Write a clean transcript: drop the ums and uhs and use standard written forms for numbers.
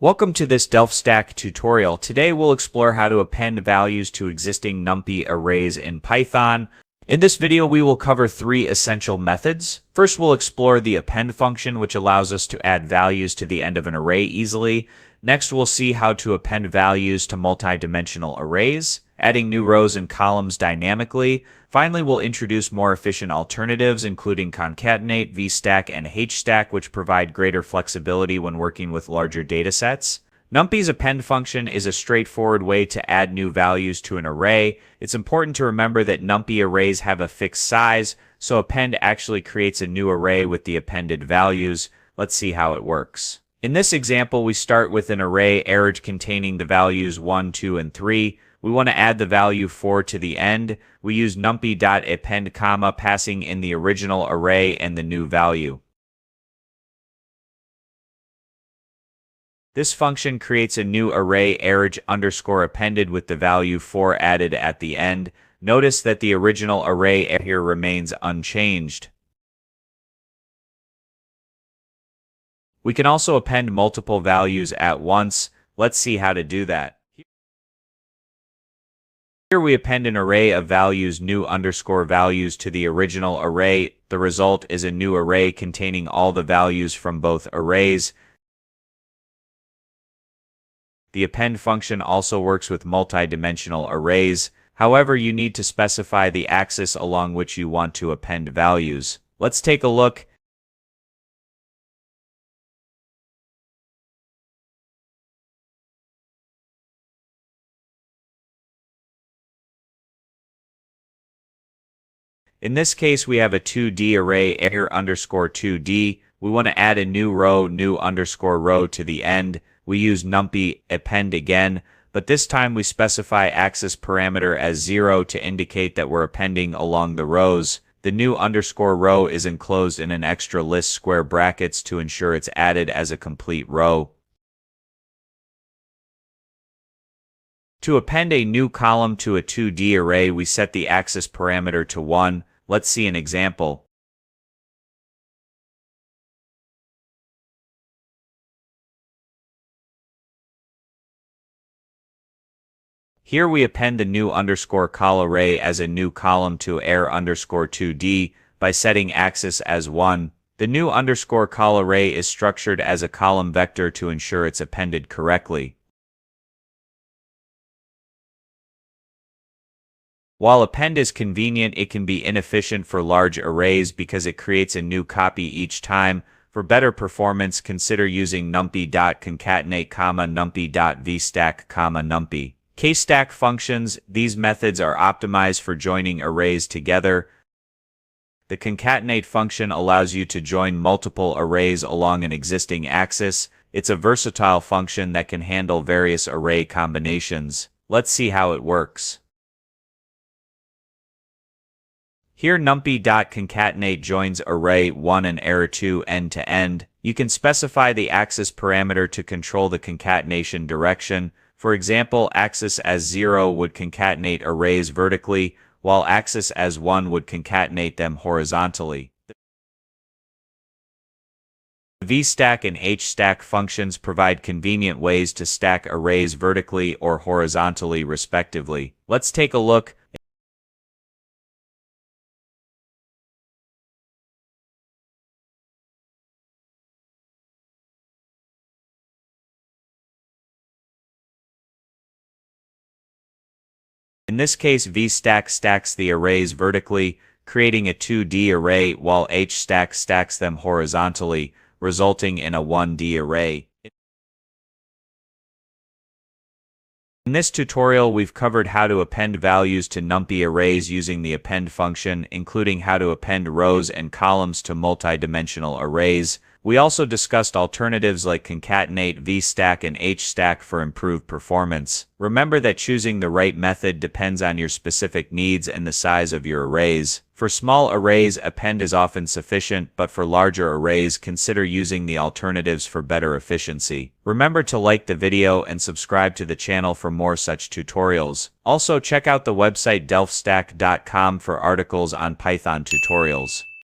Welcome to this DelftStack tutorial. Today we'll explore how to append values to existing NumPy arrays in Python. In this video we will cover three essential methods. First we'll explore the append function, which allows us to add values to the end of an array easily. Next we'll see how to append values to multi-dimensional arrays, adding new rows and columns dynamically. Finally, we'll introduce more efficient alternatives, including Concatenate, vstack, and hstack, which provide greater flexibility when working with larger datasets. NumPy's append function is a straightforward way to add new values to an array. It's important to remember that NumPy arrays have a fixed size, so append actually creates a new array with the appended values. Let's see how it works. In this example, we start with an array arrayed containing the values 1, 2, and 3. We want to add the value 4 to the end. We use numpy.append, passing in the original array and the new value. This function creates a new array array_appended with the value 4 added at the end. Notice that the original array here remains unchanged. We can also append multiple values at once. Let's see how to do that. Here we append an array of values new_values to the original array. The result is a new array containing all the values from both arrays. The append function also works with multi-dimensional arrays. However, you need to specify the axis along which you want to append values. Let's take a look. In this case, we have a 2D array array_2D. We want to add a new row new_row to the end. We use numpy append again, but this time we specify axis parameter as 0 to indicate that we're appending along the rows. The new _row is enclosed in an extra list square brackets to ensure it's added as a complete row. To append a new column to a 2D array, we set the axis parameter to 1. Let's see an example. Here we append the new _col array as a new column to array_2D by setting axis as 1. The new _col array is structured as a column vector to ensure it's appended correctly. While append is convenient, it can be inefficient for large arrays because it creates a new copy each time. For better performance, consider using numpy.concatenate, numpy.vstack, numpy. Hstack functions. These methods are optimized for joining arrays together. The concatenate function allows you to join multiple arrays along an existing axis. It's a versatile function that can handle various array combinations. Let's see how it works. Here numpy.concatenate joins array 1 and array 2 end to end. You can specify the axis parameter to control the concatenation direction. For example, axis as 0 would concatenate arrays vertically, while axis as 1 would concatenate them horizontally. The vstack and hstack functions provide convenient ways to stack arrays vertically or horizontally respectively. Let's take a look. In this case, vstack stacks the arrays vertically, creating a 2D array, while hstack stacks them horizontally, resulting in a 1D array. In this tutorial, we've covered how to append values to NumPy arrays using the append function, including how to append rows and columns to multi-dimensional arrays. We also discussed alternatives like concatenate, vstack, and hstack for improved performance. Remember that choosing the right method depends on your specific needs and the size of your arrays. For small arrays, append is often sufficient, but for larger arrays, consider using the alternatives for better efficiency. Remember to like the video and subscribe to the channel for more such tutorials. Also, check out the website DelftStack.com for articles on Python tutorials.